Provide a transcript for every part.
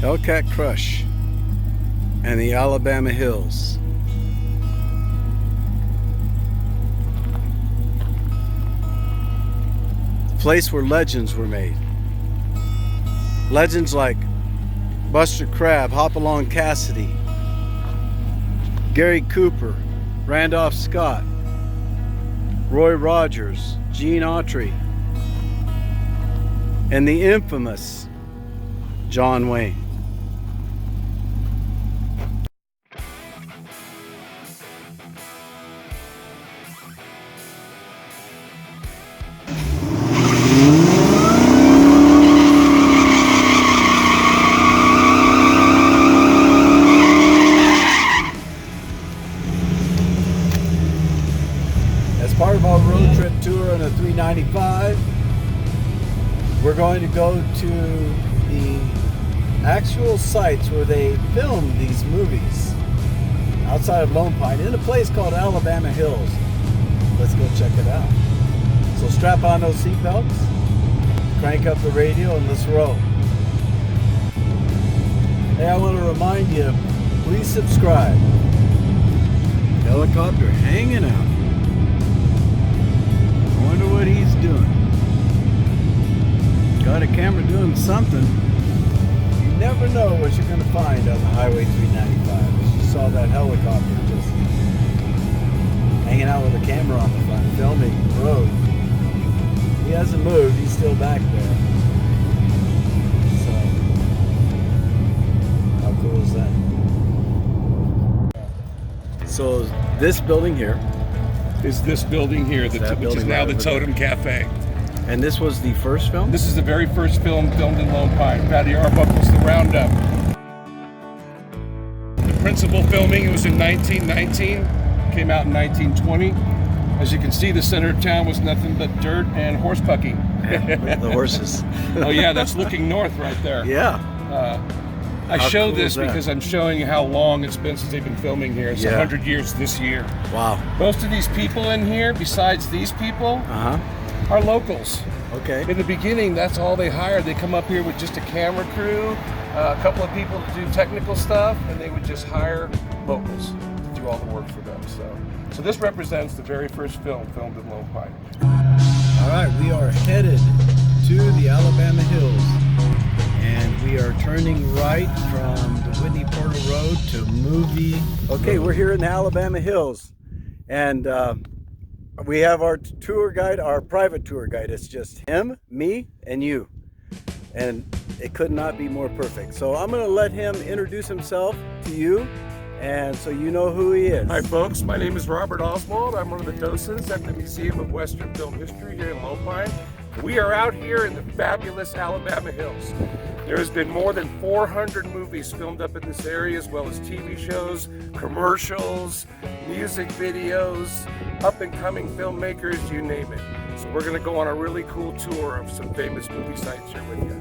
Hellcat Crush and the Alabama Hills. The place where legends were made. Legends like Buster Crabbe, Hopalong Cassidy, Gary Cooper, Randolph Scott, Roy Rogers, Gene Autry, and the infamous John Wayne. As part of our road trip tour on a 395, we're going to go to the actual sites where they filmed these movies outside of Lone Pine in a place called Alabama Hills. Let's go check it out. So strap on those seatbelts, crank up the radio, and let's roll. Hey, I want to remind you, please subscribe. Helicopter hanging out. I wonder what he's doing. Got a camera doing something. You never know what you're going to find on the Highway 395. You saw that helicopter just hanging out with a camera on the front, filming the road. He hasn't moved. He's still back there. So, how cool is that? So, this building here is this building here, which is now the Totem Cafe. And this was the first film? This is the very first film filmed in Lone Pine. Fatty Arbuckle's The Roundup. The principal filming, it was in 1919, came out in 1920. As you can see, the center of town was nothing but dirt and horse pucky. Yeah, the horses. Oh yeah, that's looking north right there. Yeah. I show cool this is that? because I'm showing you how long it's been since they've been filming here. It's 100 years this year. Wow. Most of these people in here, besides these people, are locals. Okay. In the beginning, that's all they hired. They come up here with just a camera crew, a couple of people to do technical stuff, and they would just hire locals to do all the work for them. So this represents the very first film filmed in Lone Pine. All right, we are headed to the Alabama Hills, and we are turning right from the Whitney Porter Road to Movie. Okay, we're here in the Alabama Hills, and we have our tour guide, our private tour guide. It's just him, me, and you, and it could not be more perfect. So I'm going to let him introduce himself to you, and so you know who he is. Hi folks, my name is Robert Oswald. I'm one of the docents at the Museum of Western Film History here in Lone Pine. We are out here in the fabulous Alabama Hills. There has been more than 400 movies filmed up in this area, as well as TV shows, commercials, music videos, up-and-coming filmmakers, you name it. So we're going to go on a really cool tour of some famous movie sites here with you.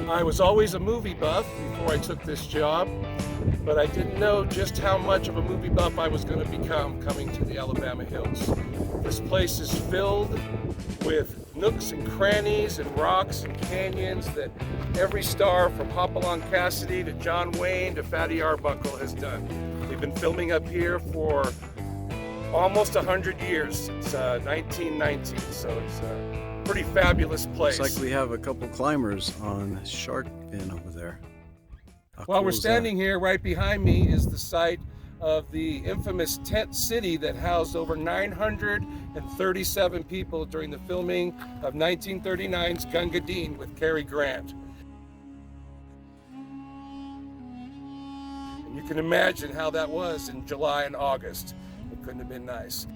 I was always a movie buff before I took this job, but I didn't know just how much of a movie buff I was going to become coming to the Alabama Hills. This place is filled with nooks and crannies and rocks and canyons that every star from Hopalong Cassidy to John Wayne to Fatty Arbuckle has done. They've been filming up here for almost 100 years, since 1919, so it's a pretty fabulous place. Looks like we have a couple climbers on the shark fin over there. While we're standing here, right behind me is the site of the infamous tent city that housed over 937 people during the filming of 1939's Gunga Din with Cary Grant. And you can imagine how that was in July and August. It couldn't have been nice.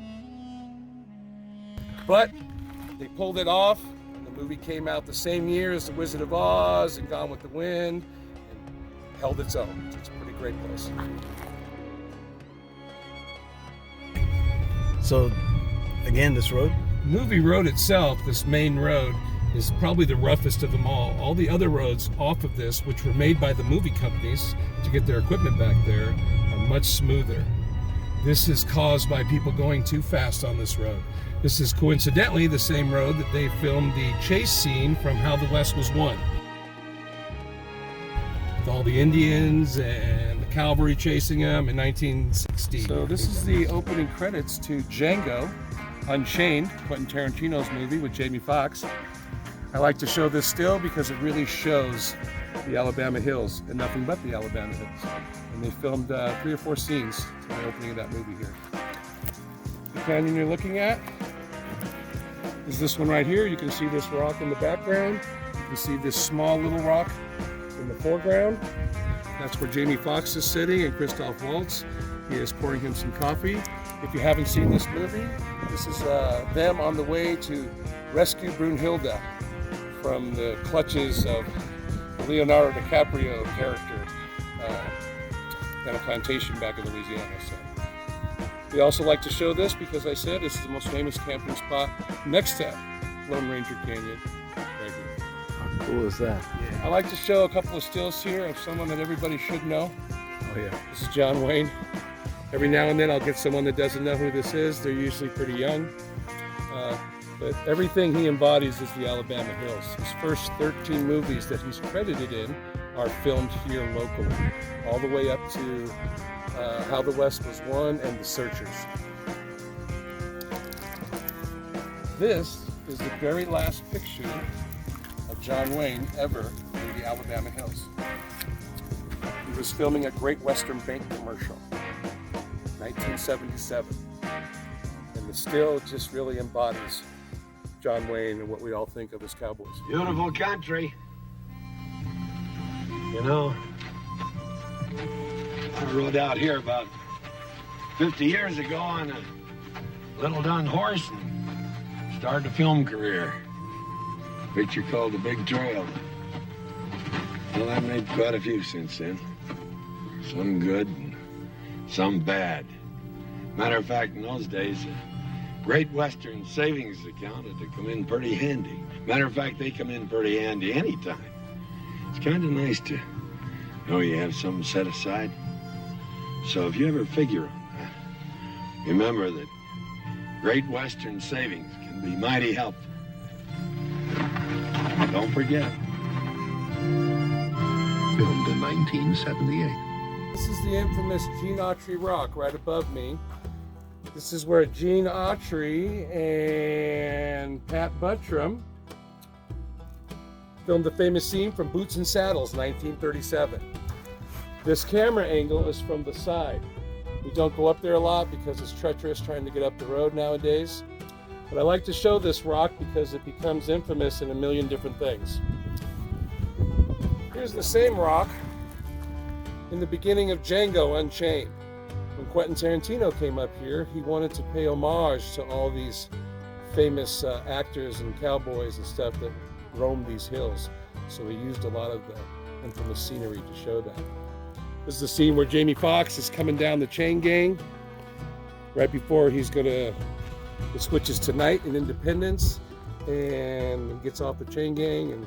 But they pulled it off, and the movie came out the same year as The Wizard of Oz and Gone with the Wind, and held its own. It's a pretty great place. So, again, this road? Movie road itself, this main road, is probably the roughest of them all. All the other roads off of this, which were made by the movie companies to get their equipment back there, are much smoother. This is caused by people going too fast on this road. This is coincidentally the same road that they filmed the chase scene from How the West Was Won. all the Indians and the cavalry chasing him in 1960. So this is the opening credits to Django Unchained, Quentin Tarantino's movie with Jamie Foxx. I like to show this still because it really shows the Alabama Hills and nothing but the Alabama Hills. And they filmed 3 or 4 scenes in the opening of that movie here. The canyon you're looking at is this one right here. You can see this rock in the background. You can see this small little rock in the foreground. That's where Jamie Foxx is sitting and Christoph Waltz. He is pouring him some coffee. If you haven't seen this movie, this is them on the way to rescue Brunhilde from the clutches of Leonardo DiCaprio character at a plantation back in Louisiana. So we also like to show this because I said this is the most famous camping spot next to Lone Ranger Canyon right here. How cool is that? I like to show a couple of stills here of someone that everybody should know. Oh yeah. This is John Wayne. Every now and then I'll get someone that doesn't know who this is. They're usually pretty young. But everything he embodies is the Alabama Hills. His first 13 movies that he's credited in are filmed here locally, all the way up to How the West Was Won and The Searchers. This is the very last picture of John Wayne ever in the Alabama Hills. He was filming a Great Western Bank commercial, 1977. And the still just really embodies John Wayne and what we all think of as cowboys. Beautiful country. You know, I rode out here about 50 years ago on a little dun horse and started a film career. Picture called The Big Trail. Well, I've made quite a few since then. Some good and some bad. Matter of fact, in those days, Great Western savings account had to come in pretty handy. Matter of fact, they come in pretty handy anytime. It's kind of nice to know you have something set aside. So if you ever figure on that, remember that Great Western savings can be mighty helpful. Don't forget. Filmed in 1978. This is the infamous Gene Autry Rock right above me. This is where Gene Autry and Pat Buttram filmed the famous scene from Boots and Saddles, 1937. This camera angle is from the side. We don't go up there a lot because it's treacherous trying to get up the road nowadays. But I like to show this rock because it becomes infamous in a million different things. Here's the same rock in the beginning of Django Unchained. When Quentin Tarantino came up here, he wanted to pay homage to all these famous actors and cowboys and stuff that roamed these hills. So he used a lot of the infamous scenery to show that. This is the scene where Jamie Foxx is coming down the chain gang right before it switches to night in Independence and gets off the chain gang. And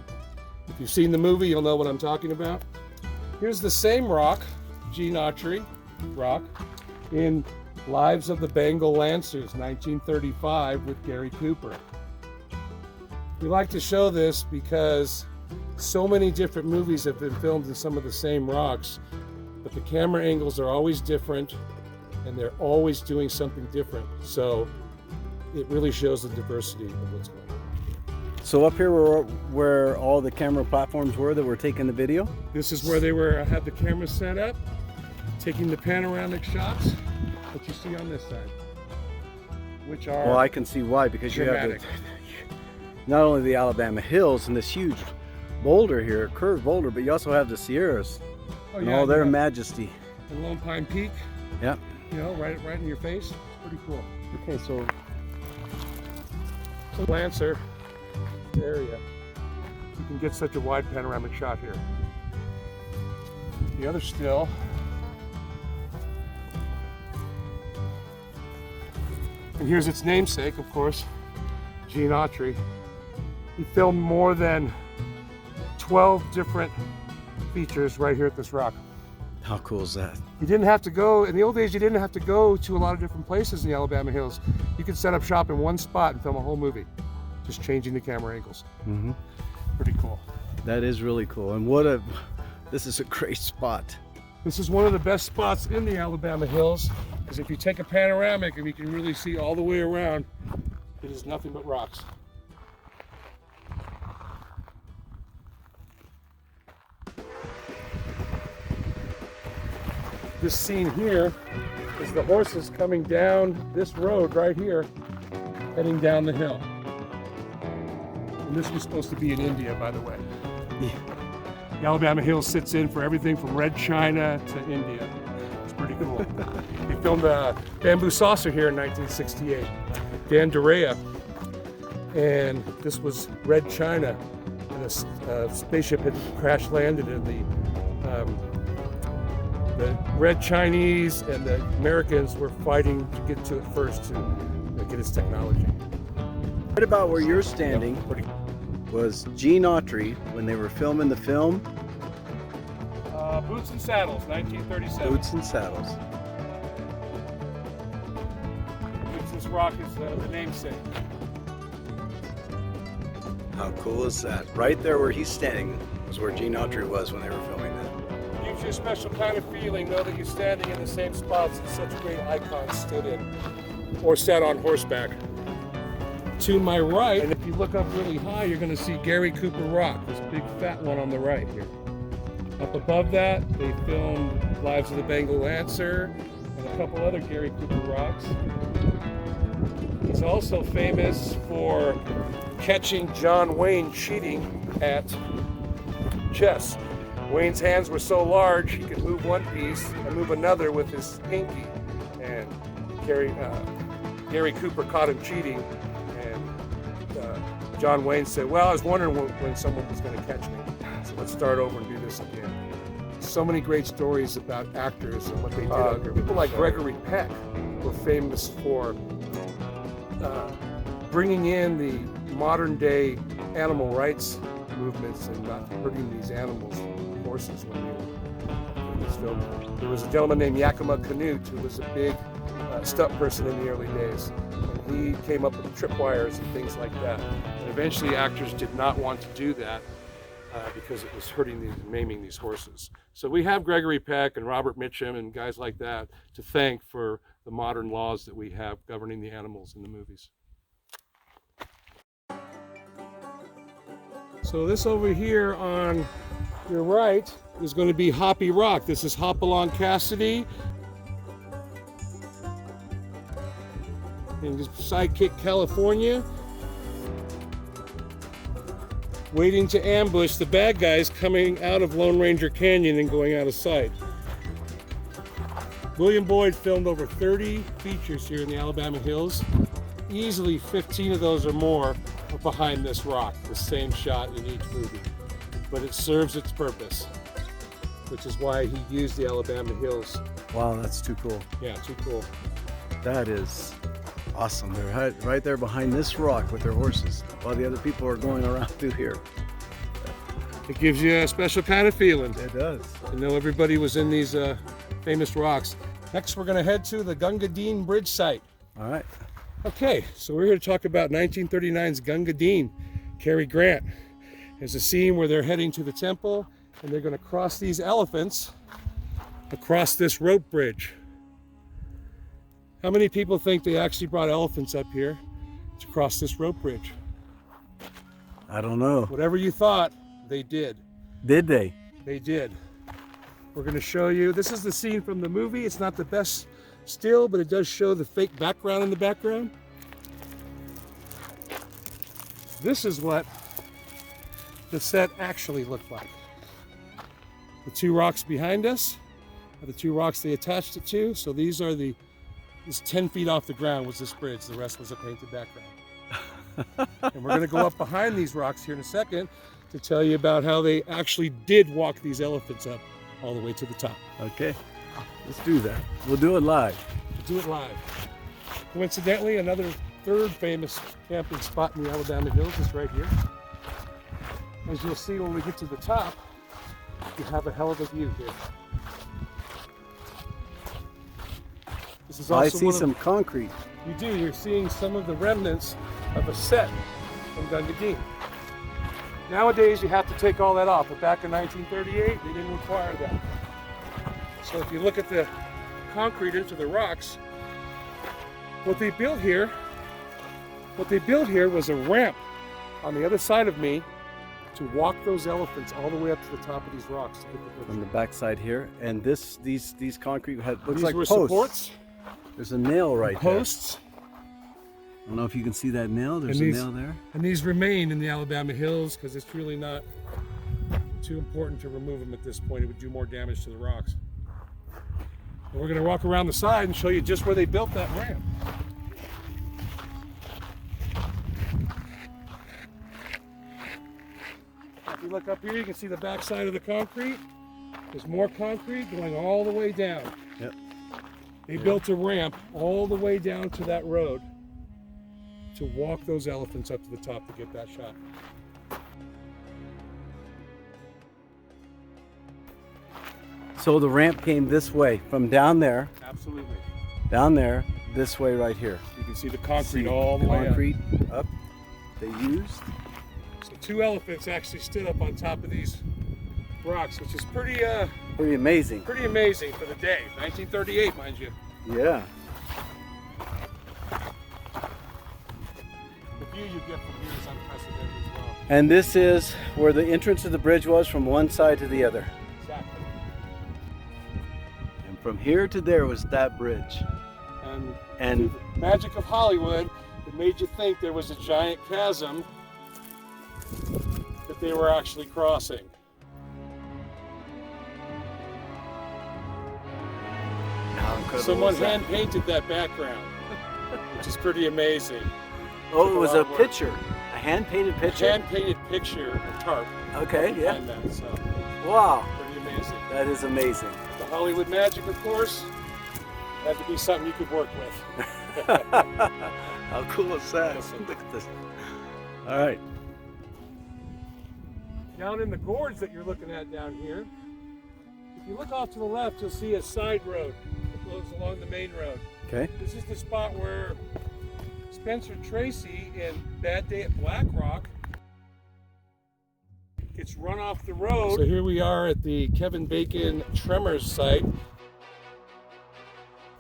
if you've seen the movie, you'll know what I'm talking about. Here's the same rock, Gene Autry rock, in Lives of the Bengal Lancers, 1935 with Gary Cooper. We like to show this because so many different movies have been filmed in some of the same rocks, but the camera angles are always different and they're always doing something different. So it really shows the diversity of what's going on. So up here where all the camera platforms were that were taking the video? This is where they had the camera set up, taking the panoramic shots that you see on this side, which are Well, I can see why, because dramatic. you have not only the Alabama Hills and this huge boulder here, curved boulder, but you also have the Sierras and all their majesty. And Lone Pine Peak, Yeah. you know, right in your face. It's pretty cool. Okay, so Lancer area, you can get such a wide panoramic shot here. The other still and here's its namesake, of course, Gene Autry. He filmed more than 12 different features right here at this rock. how cool is that? You didn't have to go, in the old days, you didn't have to go to a lot of different places in the Alabama Hills. You could set up shop in one spot and film a whole movie, just changing the camera angles. Mm-hmm. Pretty cool. That is really cool. And what a This is a great spot. This is one of the best spots in the Alabama Hills, because if you take a panoramic and you can really see all the way around, it is nothing but rocks. This scene here is the horses coming down this road right here, heading down the hill. And this was supposed to be in India, by the way. Yeah. The Alabama Hills sits in for everything from red china to India. It's pretty cool. He filmed Bamboo Saucer here in 1968. Dan Dorea. And this was red china. And a spaceship had crash landed in the red Chinese and the Americans were fighting to get to it first to get its technology. Right about where you're standing was Gene Autry when they were filming the film Boots and Saddles, 1937. Boots and Saddles. This rock is the namesake. How cool is that? Right there where he's standing was where Gene Autry was when they were filming that. Gives you a special kind of feeling, know that you're standing in the same spots that such great icons stood in, or sat on horseback. To my right, and if you look up really high, you're going to see Gary Cooper Rock, this big fat one on the right here. Up above that, they filmed Lives of the Bengal Lancer and a couple other Gary Cooper rocks. He's also famous for catching John Wayne cheating at chess. Wayne's hands were so large he could move one piece and move another with his pinky. And Gary Cooper caught him cheating, and John Wayne said, well, I was wondering when someone was going to catch me, so let's start over and do this again. So many great stories about actors and what they did. People like Gregory Peck were famous for bringing in the modern day animal rights movements and not hurting these animals, horses, when they were in this film. There was a gentleman named Yakima Canute who was a big stunt person in the early days. And he came up with tripwires and things like that. And eventually actors did not want to do that because it was hurting and maiming these horses. So we have Gregory Peck and Robert Mitchum and guys like that to thank for the modern laws that we have governing the animals in the movies. So this over here on your right is going to be Hoppy Rock. This is Hopalong Cassidy and his sidekick California, waiting to ambush the bad guys coming out of Lone Ranger Canyon and going out of sight. William Boyd filmed over 30 features here in the Alabama Hills. Easily 15 of those or more are behind this rock, the same shot in each movie. But it serves its purpose, which is why he used the Alabama Hills. Wow, that's too cool. Yeah, too cool. That is awesome. They're right there behind this rock with their horses while the other people are going around through here. It gives you a special kind of feeling. It does. You know, everybody was in these famous rocks. Next, we're going to head to the Gunga Din bridge site. All right. Okay, so we're here to talk about 1939's Gunga Din, Cary Grant. There's a scene where they're heading to the temple and they're going to cross these elephants across this rope bridge. How many people think they actually brought elephants up here to cross this rope bridge? I don't know. Whatever you thought, they did. Did they? They did. We're going to show you, this is the scene from the movie. It's not the best still, but it does show the fake background in the background. This is what the set actually looked like. The two rocks behind us are the two rocks they attached it to. So these are this 10 feet off the ground was this bridge. The rest was a painted background. And we're going to go up behind these rocks here in a second to tell you about how they actually did walk these elephants up all the way to the top. Okay, let's do that. We'll do it live. We'll do it live. Coincidentally, another third famous camping spot in the Alabama Hills is right here. As you'll see when we get to the top, you have a hell of a view here. This is also I see some concrete. You do. You're seeing some of the remnants of a set from Gunga Din. Nowadays, you have to take all that off. But back in 1938, they didn't require that. So if you look at the concrete into the rocks, what they built here was a ramp on the other side of me to walk those elephants all the way up to the top of these rocks to get the picture. On the back side here, and these concrete looks These like were posts. supports. There's a nail right Posts. there. I don't know if you can see that nail. There's a nail there. And these remain in the Alabama hills because it's really not too important to remove them at this point. It would do more damage to the rocks. And we're going to walk around the side and show you just where they built that ramp. If you look up here, you can see the back side of the concrete. There's more concrete going all the way down. Yep. They built a ramp all the way down to that road to walk those elephants up to the top to get that shot. So the ramp came this way from down there, Absolutely. down there, this way right here. You can see the concrete See all the way up. concrete up. They used. So 2 elephants actually stood up on top of these rocks, which is pretty Pretty amazing. for the day. 1938, mind you. Yeah. The view you get from here is unprecedented as well. And this is where the entrance of the bridge was from one side to the other. Exactly. And from here to there was that bridge. And the magic of Hollywood, it made you think there was a giant chasm that they were actually crossing. How incredible Someone was that? hand painted that background, which is pretty amazing. Oh, it was a Artwork. picture. A hand-painted picture. Hand painted picture, a tarp. Okay, yeah. behind that, so Wow. pretty amazing. That is amazing. The Hollywood magic, of course, had to be something you could work with. How cool is that? Awesome. Look at this. All right. Down in the gorge that you're looking at down here, if you look off to the left, you'll see a side road that goes along the main road. Okay. This is the spot where Spencer Tracy in Bad Day at Black Rock gets run off the road. So here we are at the Kevin Bacon Tremors site.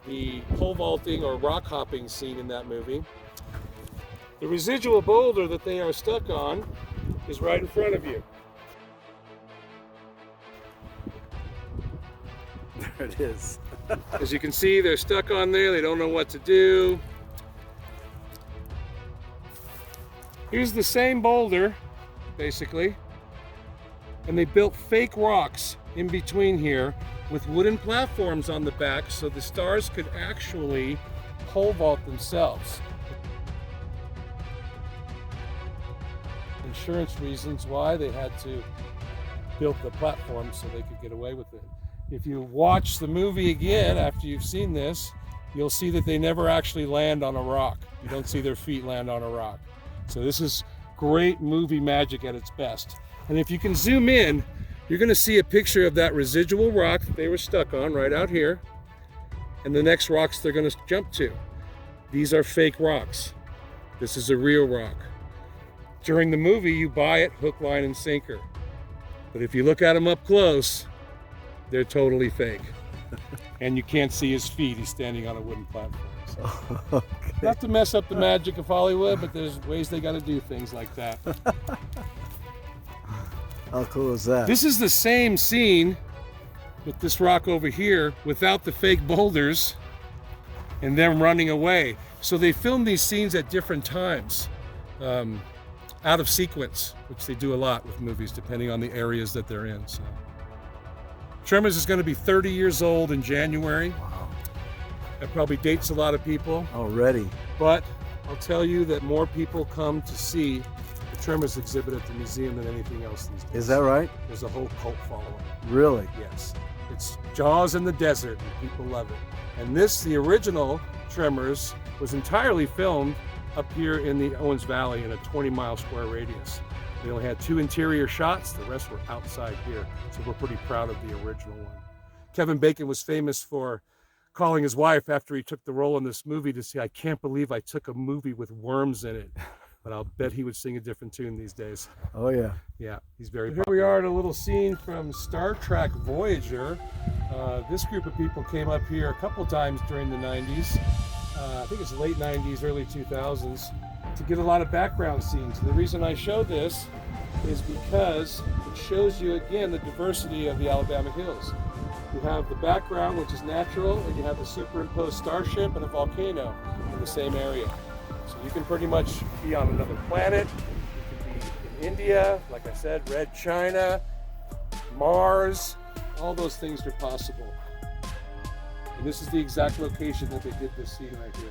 The pole vaulting or rock hopping scene in that movie. The residual boulder that they are stuck on is right in front of you. There it is. As you can see, they're stuck on there. They don't know what to do. Here's the same boulder, basically. And they built fake rocks in between here with wooden platforms on the back so the stars could actually pole vault themselves. Insurance reasons why they had to build the platform so they could get away with it. If you watch the movie again after you've seen this, you'll see that they never actually land on a rock. You don't see their feet land on a rock. So this is great movie magic at its best. And if you can zoom in, you're going to see a picture of that residual rock that they were stuck on right out here, and the next rocks they're going to jump to. These are fake rocks. This is a real rock. During the movie, you buy it hook, line, and sinker. But if you look at them up close, they're totally fake. And you can't see his feet. He's standing on a wooden platform. So. Okay. Not to mess up the magic of Hollywood, but there's ways they got to do things like that. How cool is that? This is the same scene with this rock over here without the fake boulders and them running away. So they filmed these scenes at different times, out of sequence, which they do a lot with movies depending on the areas that they're in. So. Tremors is going to be 30 years old in January. Wow. That probably dates a lot of people, Already. but I'll tell you that more people come to see the Tremors exhibit at the museum than anything else these days. Is that right? There's a whole cult following. Really? Yes. It's Jaws in the desert, and people love it. And this, the original Tremors, was entirely filmed up here in the Owens Valley in a 20-mile square radius. They only had 2 interior shots, the rest were outside here. So we're pretty proud of the original one. Kevin Bacon was famous for calling his wife after he took the role in this movie to say, "I can't believe I took a movie with worms in it." but I'll bet he would sing a different tune these days. Oh yeah. Yeah, he's very popular. Here we are at a little scene from Star Trek Voyager. This group of people came up here a couple times during the 90s. I think it's late 90s, early 2000s, to get a lot of background scenes. And the reason I show this is because it shows you again the diversity of the Alabama Hills. You have the background, which is natural, and you have the superimposed starship and a volcano in the same area. So you can pretty much be on another planet. You can be in India, like I said, Red China, Mars, all those things are possible. And this is the exact location that they did this scene right here.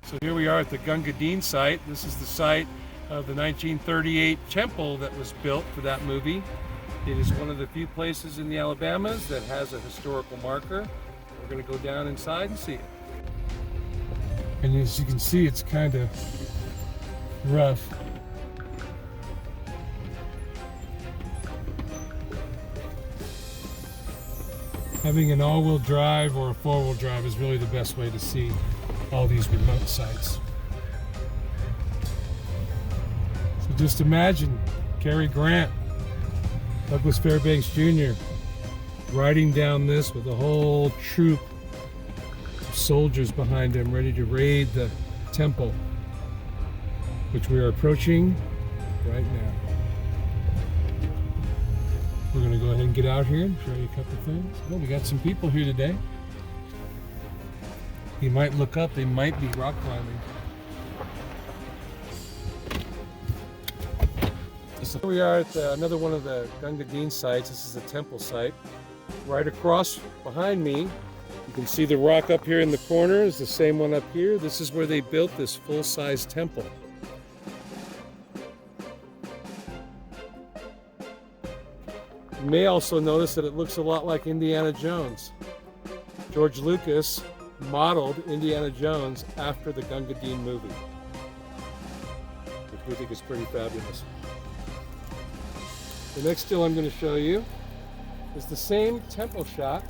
So here we are at the Gunga Din site. This is the site of the 1938 temple that was built for that movie. It is one of the few places in the Alabamas that has a historical marker. We're going to go down inside and see it. And as you can see, it's kind of rough. Having an all-wheel drive or a four-wheel drive is really the best way to see all these remote sites. So just imagine Cary Grant, Douglas Fairbanks Jr. riding down this with a whole troop of soldiers behind him ready to raid the temple, which we are approaching right now. We're going to go ahead and get out here and show you a couple things. Oh, we got some people here today. You might look up, they might be rock climbing. So here we are at another one of the Gunga Din sites. This is a temple site. Right across behind me, you can see the rock up here in the corner is the same one up here. This is where they built this full-size temple. You may also notice that it looks a lot like Indiana Jones. George Lucas modeled Indiana Jones after the Gunga Din movie, which we think is pretty fabulous. The next still I'm going to show you is the same temple shot,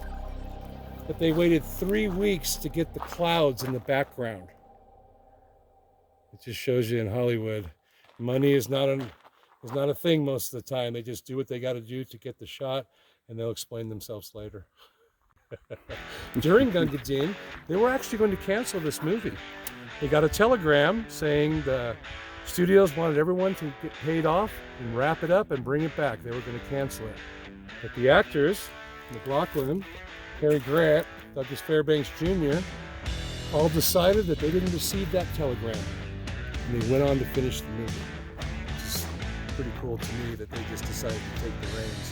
but they waited 3 weeks to get the clouds in the background. It just shows you in Hollywood, money is not a thing most of the time. They just do what they got to do to get the shot, and they'll explain themselves later. During Gunga Din, they were actually going to cancel this movie. They got a telegram saying the studios wanted everyone to get paid off and wrap it up and bring it back. They were going to cancel it. But the actors, McLaughlin, Cary Grant, Douglas Fairbanks Jr., all decided that they didn't receive that telegram. And they went on to finish the movie. Which is pretty cool to me that they just decided to take the reins.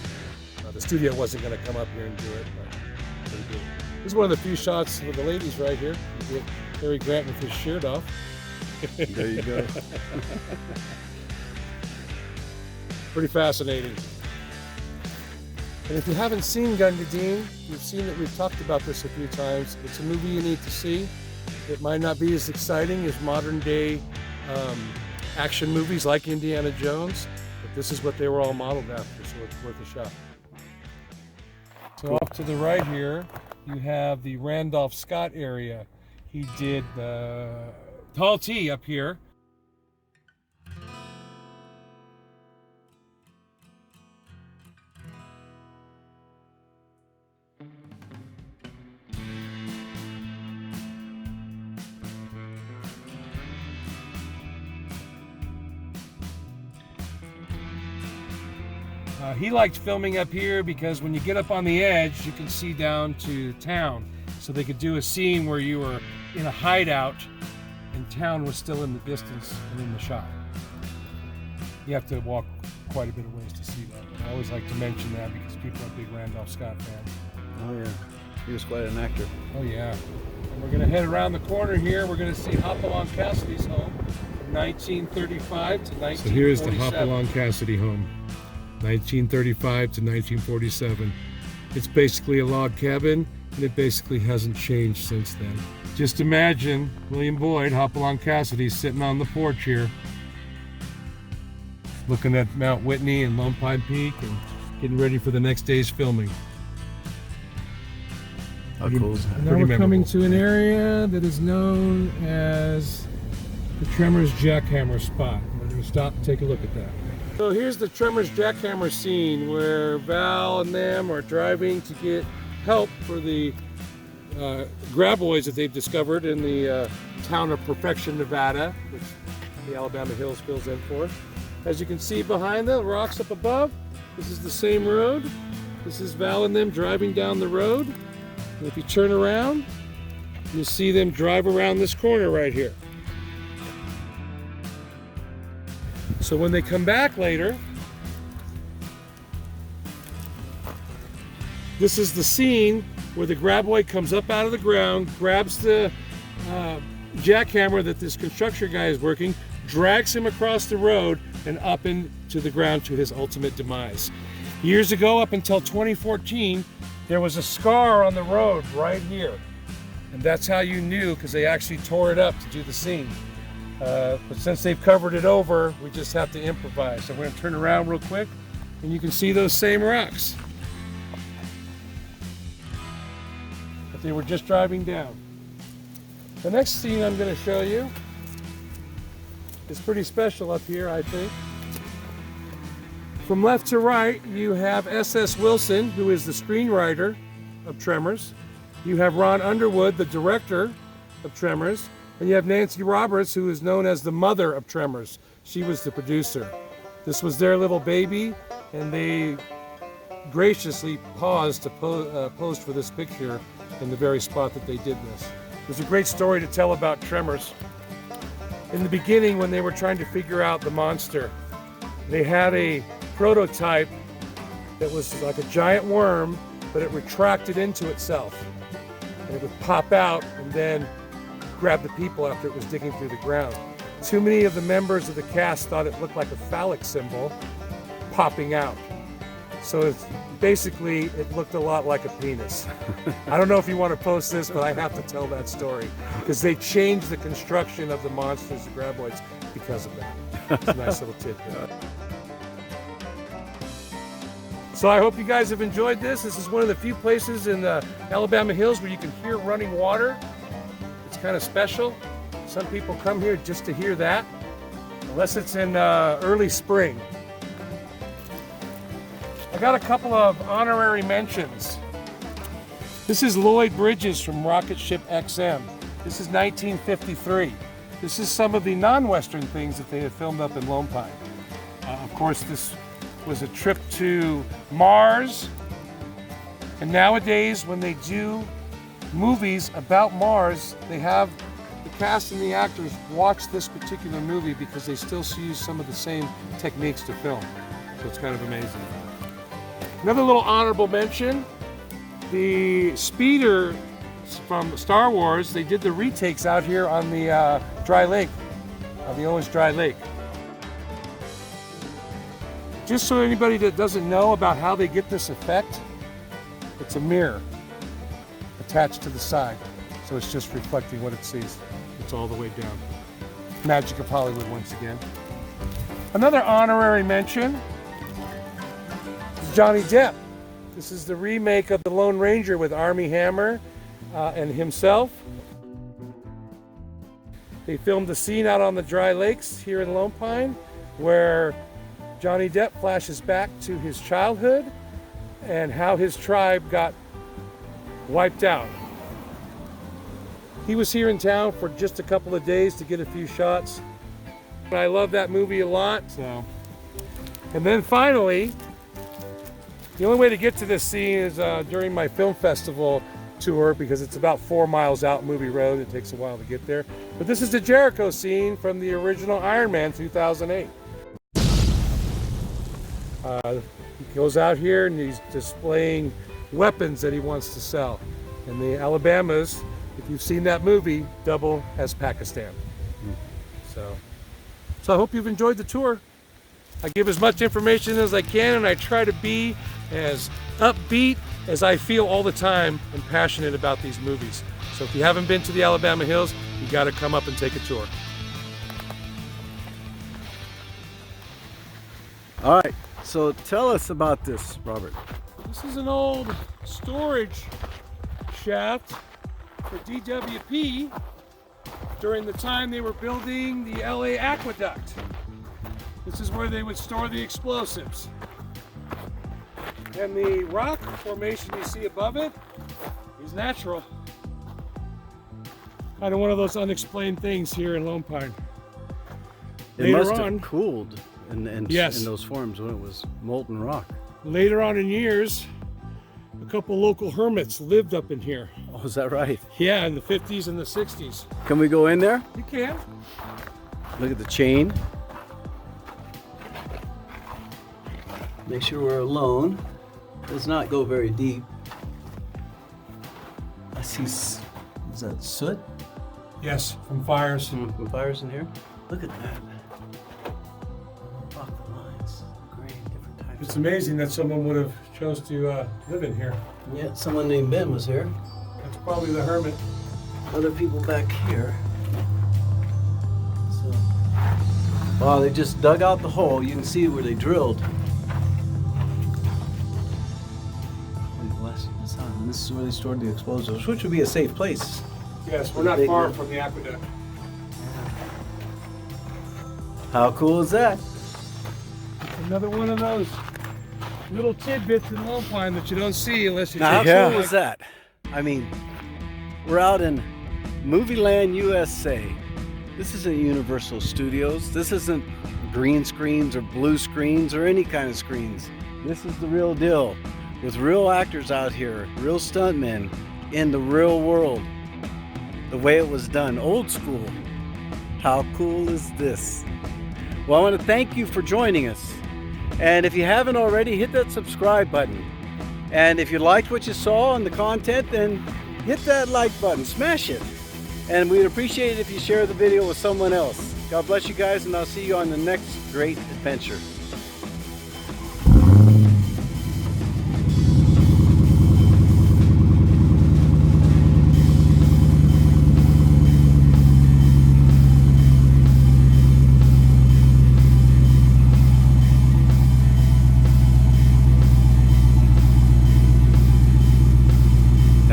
The studio wasn't going to come up here and do it, but they did. This is one of the few shots with the ladies right here. You get Cary Grant with his shirt off. There you go. Pretty fascinating. And if you haven't seen Gunga Din, you've seen that we've talked about this a few times. It's a movie you need to see. It might not be as exciting as modern day action movies like Indiana Jones, but this is what they were all modeled after, so it's worth a shot. So off to the right here, you have the Randolph Scott area. He did the Tall T up here. He liked filming up here because when you get up on the edge, you can see down to town. So they could do a scene where you were in a hideout and town was still in the distance and in the shot. You have to walk quite a bit of ways to see that. I always like to mention that because people are big Randolph Scott fans. Oh yeah, he was quite an actor. Oh yeah. And we're gonna head around the corner here. We're gonna see Hopalong Cassidy's home from 1935 to 1947. So here's the Hopalong Cassidy home, 1935 to 1947. It's basically a log cabin, and it basically hasn't changed since then. Just imagine William Boyd, Hopalong Cassidy, sitting on the porch here, looking at Mount Whitney and Lone Pine Peak and getting ready for the next day's filming. How cool is that? Now we're coming to an area that is known as the Tremors jackhammer spot. We're going to stop and take a look at that. So here's the Tremors jackhammer scene where Val and them are driving to get help for the graboids that they've discovered in the town of Perfection, Nevada, which the Alabama Hills fills in for. As you can see behind the rocks up above, this is the same road. This is Val and them driving down the road. And if you turn around, you'll see them drive around this corner right here. So when they come back later, this is the scene where the graboid comes up out of the ground, grabs the jackhammer that this construction guy is working, drags him across the road and up into the ground to his ultimate demise. Years ago, up until 2014, there was a scar on the road right here. And that's how you knew, because they actually tore it up to do the scene. But since they've covered it over, we just have to improvise. So we're going to turn around real quick, and you can see those same rocks that they were just driving down. The next scene I'm going to show you is pretty special up here, I think. From left to right, you have S.S. Wilson, who is the screenwriter of Tremors. You have Ron Underwood, the director of Tremors. And you have Nancy Roberts, who is known as the mother of Tremors. She was the producer. This was their little baby, and they graciously paused to pose for this picture in the very spot that they did this. There's a great story to tell about Tremors. In the beginning, when they were trying to figure out the monster, they had a prototype that was like a giant worm, but it retracted into itself. And it would pop out and then grab the people after it was digging through the ground. Too many of the members of the cast thought it looked like a phallic symbol popping out. So basically, it looked a lot like a penis. I don't know if you want to post this, but I have to tell that story because they changed the construction of the monsters, the graboids, because of that. It's a nice little tidbit. So I hope you guys have enjoyed this. This is one of the few places in the Alabama Hills where you can hear running water. It's kind of special. Some people come here just to hear that, unless it's in early spring. I got a couple of honorary mentions. This is Lloyd Bridges from Rocket Ship XM. This is 1953. This is some of the non-Western things that they had filmed up in Lone Pine. Of course, this was a trip to Mars. And nowadays, when they do movies about Mars, they have the cast and the actors watch this particular movie because they still use some of the same techniques to film. So it's kind of amazing. Another little honorable mention, the speeder from Star Wars, they did the retakes out here on the dry lake, on the Owens Dry Lake. Just so anybody that doesn't know about how they get this effect, it's a mirror attached to the side. So it's just reflecting what it sees. It's all the way down. Magic of Hollywood once again. Another honorary mention is Johnny Depp. This is the remake of The Lone Ranger with Armie Hammer and himself. They filmed a scene out on the dry lakes here in Lone Pine where Johnny Depp flashes back to his childhood and how his tribe got wiped out. He was here in town for just a couple of days to get a few shots. I love that movie a lot. So, and then finally, the only way to get to this scene is during my film festival tour because it's about 4 miles out Movie Road. It takes a while to get there. But this is the Jericho scene from the original Iron Man 2008. He goes out here and he's displaying weapons that he wants to sell. And the Alabamas, if you've seen that movie, double as Pakistan. So I hope you've enjoyed the tour. I give as much information as I can and I try to be as upbeat as I feel all the time and passionate about these movies. So if you haven't been to the Alabama Hills, you got to come up and take a tour. All right, so tell us about this, Robert. This is an old storage shaft for DWP during the time they were building the LA Aqueduct. This is where they would store the explosives. And the rock formation you see above it is natural. Kind of one of those unexplained things here in Lone Pine. It must have cooled in Yes. those forms when it was molten rock. Later on in years, a couple local hermits lived up in here. Oh, is that right? Yeah, in the 50s and the 60s. Can we go in there? You can. Look at the chain. Make sure we're alone. Does not go very deep. I see, is that soot? Yes, from fires. From fires in here? Look at that. Rock the lines. Grain, different types. It's amazing that someone would have chose to live in here. Yeah, someone named Ben was here. That's probably the hermit. Other people back here. So, wow, they just dug out the hole. You can see where they drilled. And this is where they stored the explosives, which would be a safe place. Yes, we're not far from the aqueduct. How cool is that? Another one of those little tidbits in Lone Pine that you don't see unless you Now, take how cool was that? I mean, we're out in Movie Land, USA. This isn't Universal Studios. This isn't green screens or blue screens or any kind of screens. This is the real deal. With real actors out here, real stuntmen in the real world. The way it was done, old school. How cool is this? Well, I want to thank you for joining us. And if you haven't already, hit that subscribe button. And if you liked what you saw and the content, then hit that like button, smash it. And we'd appreciate it if you share the video with someone else. God bless you guys, and I'll see you on the next great adventure.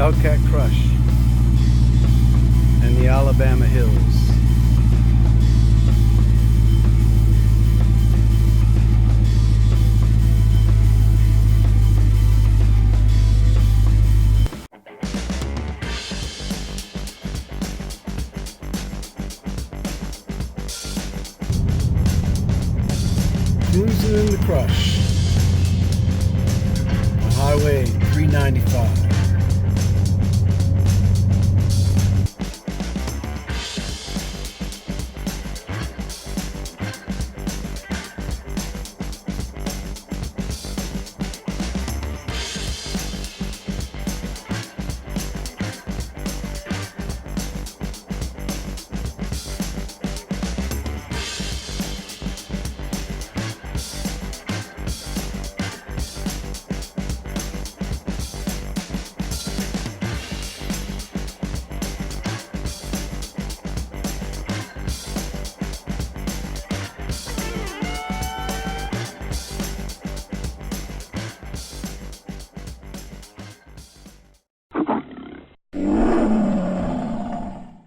Hellcat Crush and the Alabama Hills. Cruising in the Crush on Highway 395.